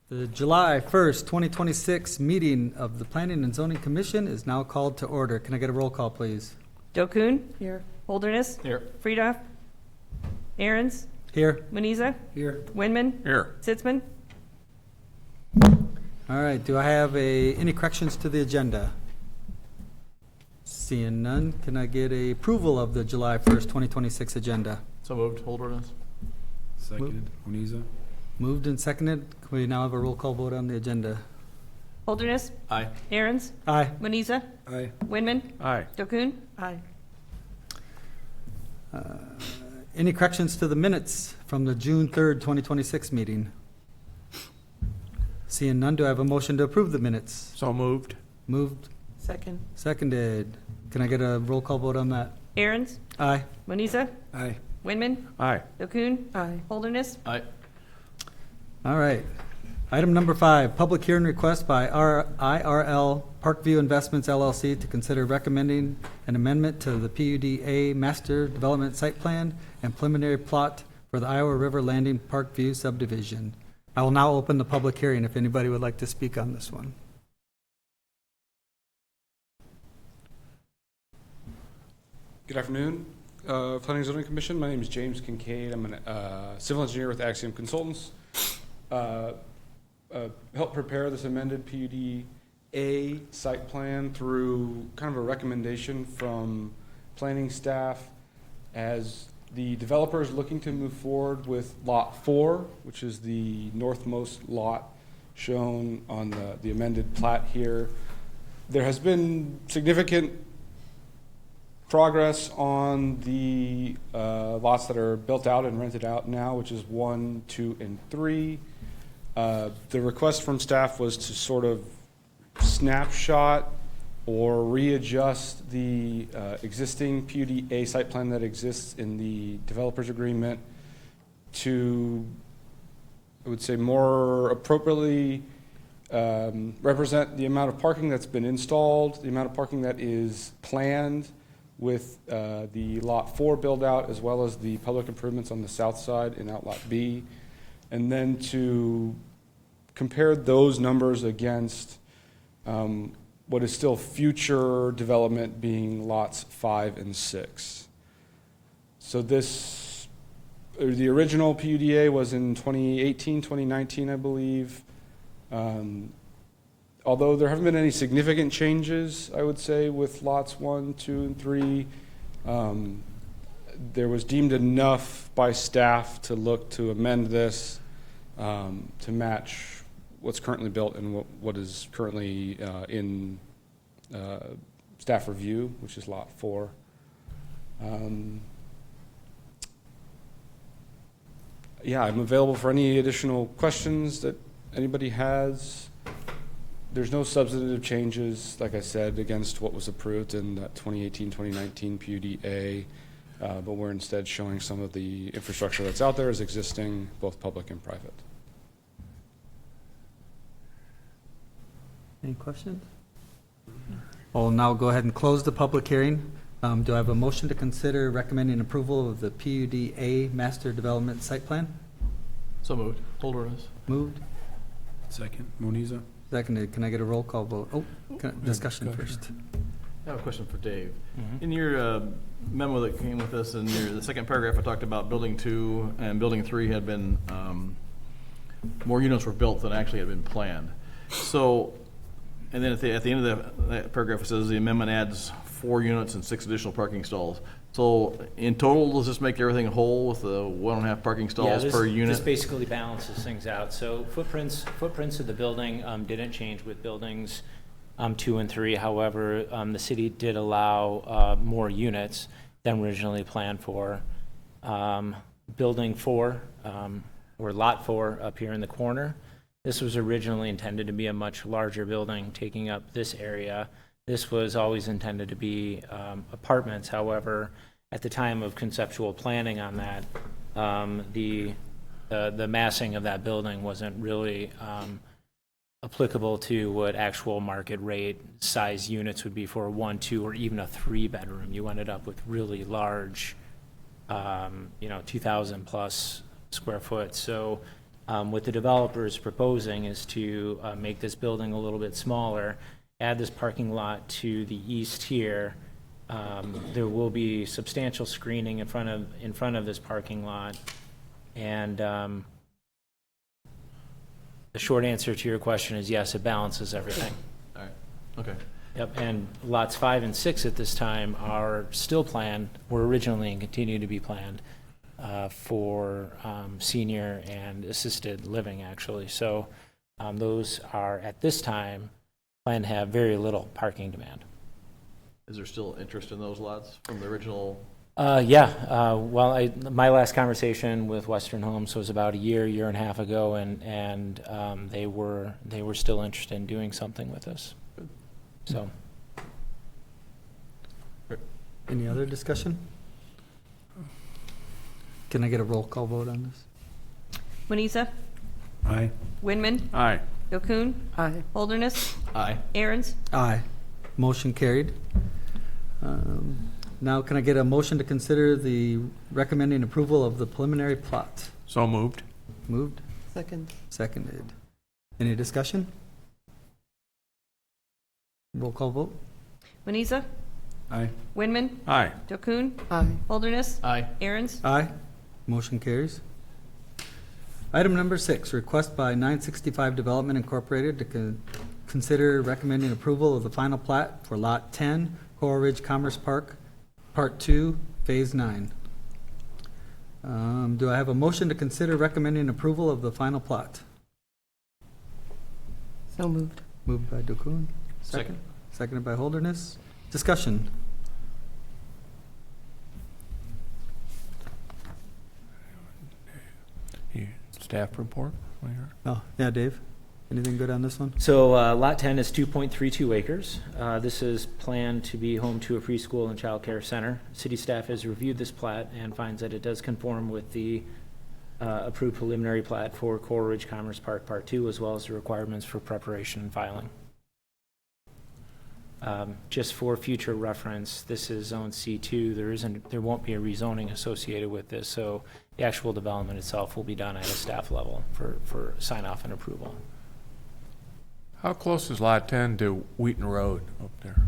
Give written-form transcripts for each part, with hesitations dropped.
The July 1st, 2026 meeting of the Planning and Zoning Commission is now called to order. Can I get a roll call, please? Dokun? Here. Holderness? Here. Friedoff? Aaron's? Here. Muniza? Here. Winman? Here. Sitzman? All right, do I have any corrections to the agenda? Seeing none, can I get a approval of the July 1st, 2026 agenda? So moved. Holderness. Seconded. Oniza. Moved and seconded. Can we now have a roll call vote on the agenda? Holderness? Aye. Aaron's? Aye. Muniza? Aye. Winman? Aye. Dokun? Aye. Any corrections to the minutes from the June 3rd, 2026 meeting? Seeing none, do I have a motion to approve the minutes? So moved. Moved, Second. seconded. Can I get a roll call vote on that? Aaron's? Aye. Muniza? Aye. Winman? Aye. Dokun? Aye. Holderness? Aye. All right. Item number 5, public hearing request by IRL Parkview Investments LLC to consider recommending an amendment to the PUD-A Master Development Site Plan and preliminary plot for the Iowa River Landing Parkview subdivision. I will now open the public hearing if anybody would like to speak on this one. Good afternoon, Planning and Zoning Commission. My name is James Kincaid. I'm a civil engineer with Axiom Consultants. Help prepare this amended PUD-A site plan through kind of a recommendation from planning staff as the developer is looking to move forward with Lot 4, which is the northmost lot shown on the amended plat here. There has been significant progress on the lots that are built out and rented out now, which is 1, 2, and 3. The request from staff was to sort of snapshot or readjust the existing PUD-A site plan that exists in the developer's agreement to, I would say, more appropriately represent the amount of parking that's been installed, the amount of parking that is planned with the Lot 4 build-out, as well as the public improvements on the south side in Outlot B, and then to compare those numbers against what is still future development being Lots 5 and 6. So this, the original PUD-A was in 2018, 2019, I believe. Although there haven't been any significant changes, I would say, with lots 1, 2, and 3, there was deemed enough by staff to look to amend this to match what's currently built and what is currently in staff review, which is Lot 4. Yeah, I'm available for any additional questions that anybody has. There's no substantive changes, like I said, against what was approved in that 2018-2019 PUD-A, but we're instead showing some of the infrastructure that's out there as existing, both public and private. Any questions? I'll now go ahead and close the public hearing. Do I have a motion to consider recommending approval of the PUD-A Master Development Site Plan? So moved. Holderness. Moved, Second. Moniza. seconded. Can I get a roll call vote? Oh, discussion Go ahead. first. I have a question for Dave. In your memo that came with us, in the second paragraph, I talked about Building 2 and Building 3 had been, more units were built than actually had been planned. So, and then at the end of that paragraph, it says the amendment adds 4 units and 6 additional parking stalls. So in total, does this make everything whole with the 1.5 parking stalls per unit? This basically balances things out. So footprints of the building didn't change with buildings 2 and 3. However, the city did allow more units than originally planned for. Building 4, or Lot 4 up here in the corner, this was originally intended to be a much larger building taking up this area. This was always intended to be apartments. However, at the time of conceptual planning on that, the massing of that building wasn't really applicable to what actual market rate size units would be for a 1, 2, or even a 3-bedroom. You ended up with really large, 2,000 plus square foot. So What the developer is proposing is to make this building a little bit smaller, add this parking lot to the east here. There will be substantial screening in front of this parking lot. And the short answer to your question is yes, it balances everything. All right, okay. Yep, and lots 5 and 6 at this time are still planned, were originally and continue to be planned for senior and assisted living, actually. So those are, at this time, planned to have very little parking demand. Is there still interest in those lots from the original? Well, my last conversation with Western Homes was about a year and a half ago, and they were still interested in doing something with us. So, Any other discussion? Can I get a roll call vote on this? Moniza, Aye. Winman, Aye. Yokun, Aye. Holderness, Aye. Aaron's. Aye. Motion carried. Now, can I get a motion to consider the recommending approval of the preliminary plot? So moved. Moved, Second. seconded. Any discussion? Roll call vote? Moniza, Aye. Winman, Aye. Yokun, Aye. Holderness, Aye. Aaron's. Aye. Motion carries. Item number 6, request by 965 Development Incorporated to consider recommending approval of the final plat for Lot 10, Coral Ridge Commerce Park, Part 2, Phase 9. Do I have a motion to consider recommending approval of the final plat? So moved. Moved by Dukun. Second. Seconded by Holderness. Discussion. Staff report? Oh, yeah, Dave. Anything good on this one? So Lot 10 is 2.32 acres. This is planned to be home to a preschool and child care center. City staff has reviewed this plat and finds that it does conform with the approved preliminary plat for Coral Ridge Commerce Park Part 2, as well as the requirements for preparation and filing. Just for future reference, this is Zone C2. There won't be a rezoning associated with this, so the actual development itself will be done at a staff level for sign-off and approval. How close is Lot 10 to Wheaton Road up there?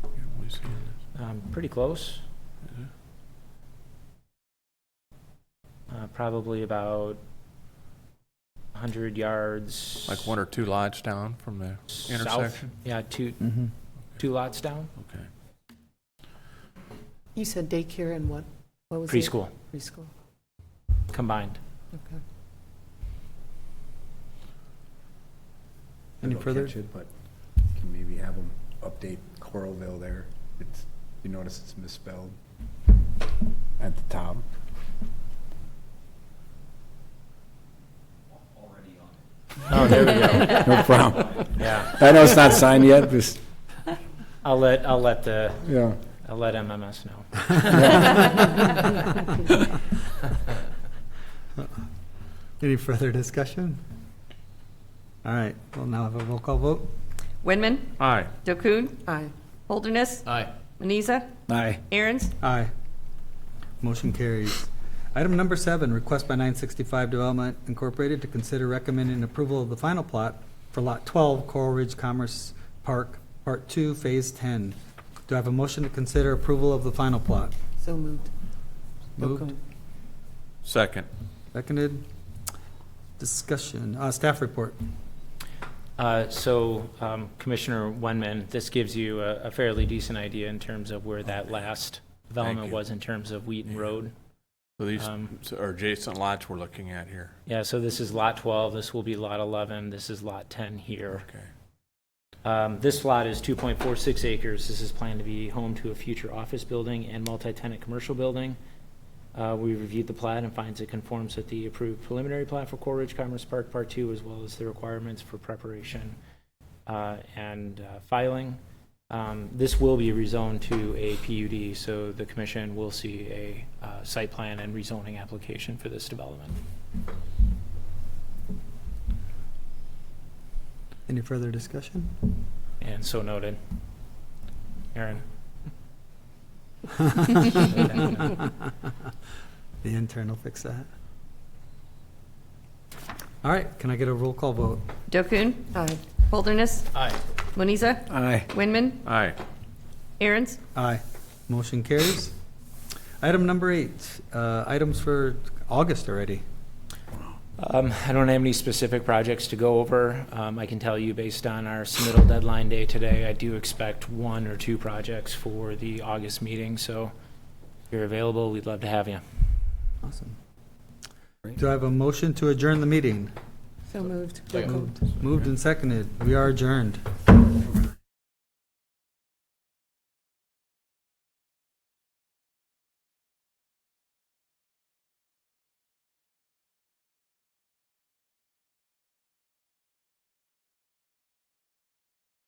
Can't we see this? Pretty close. Is it? Probably about 100 yards. Like 1 or 2 lots down from the south. intersection? Yeah, two lots down. Okay. You said daycare and what? What was it? Preschool Preschool. combined. Okay. Any Don't further? catch it, but can maybe have them update Coralville there. It's, you notice it's misspelled at the top. Oh, there we go. No problem. Yeah, I know it's not signed yet, just, I'll let yeah. MMS know. Any further discussion? All right, we'll now have a roll call vote. Winman, Aye. Yokun, Aye. Holderness, Aye. Moniza, Aye. Aaron's. Aye. Motion carries. Item number 7, request by 965 Development Incorporated to consider recommending approval of the final plot for Lot 12, Coral Ridge Commerce Park, Part 2, Phase 10. Do I have a motion to consider approval of the final plot? So moved. Moved, Yokun. Second. seconded. Discussion, staff report. Commissioner Wenman, this gives you a fairly decent idea in terms of where that last development you. was in terms of Wheaton Road. So these are adjacent lots we're looking at here. Yeah, so this is Lot 12, this will be Lot 11, this is Lot 10 here. Okay. This lot is 2.46 acres. This is planned to be home to a future office building and multi-tenant commercial building. We reviewed the plat and finds it conforms with the approved preliminary plat for Coral Ridge Commerce Park Part 2, as well as the requirements for preparation and filing. This will be rezoned to a PUD, so the commission will see a site plan and rezoning application for this development. Any further discussion? And so noted. Aaron? The intern will fix that. All right, can I get a roll call vote? Dokun, Aye. Holderness, Aye. Moniza, Aye. Winman, Aye. Aaron's. Aye. Motion carries. Item number 8, items for August already. I don't have any specific projects to go over. I can tell you based on our submittal deadline day today, I do expect 1 or 2 projects for the August meeting. So if you're available, we'd love to have you. Awesome. Do I have a motion to adjourn the meeting? So moved. Second. Moved and seconded. We are adjourned.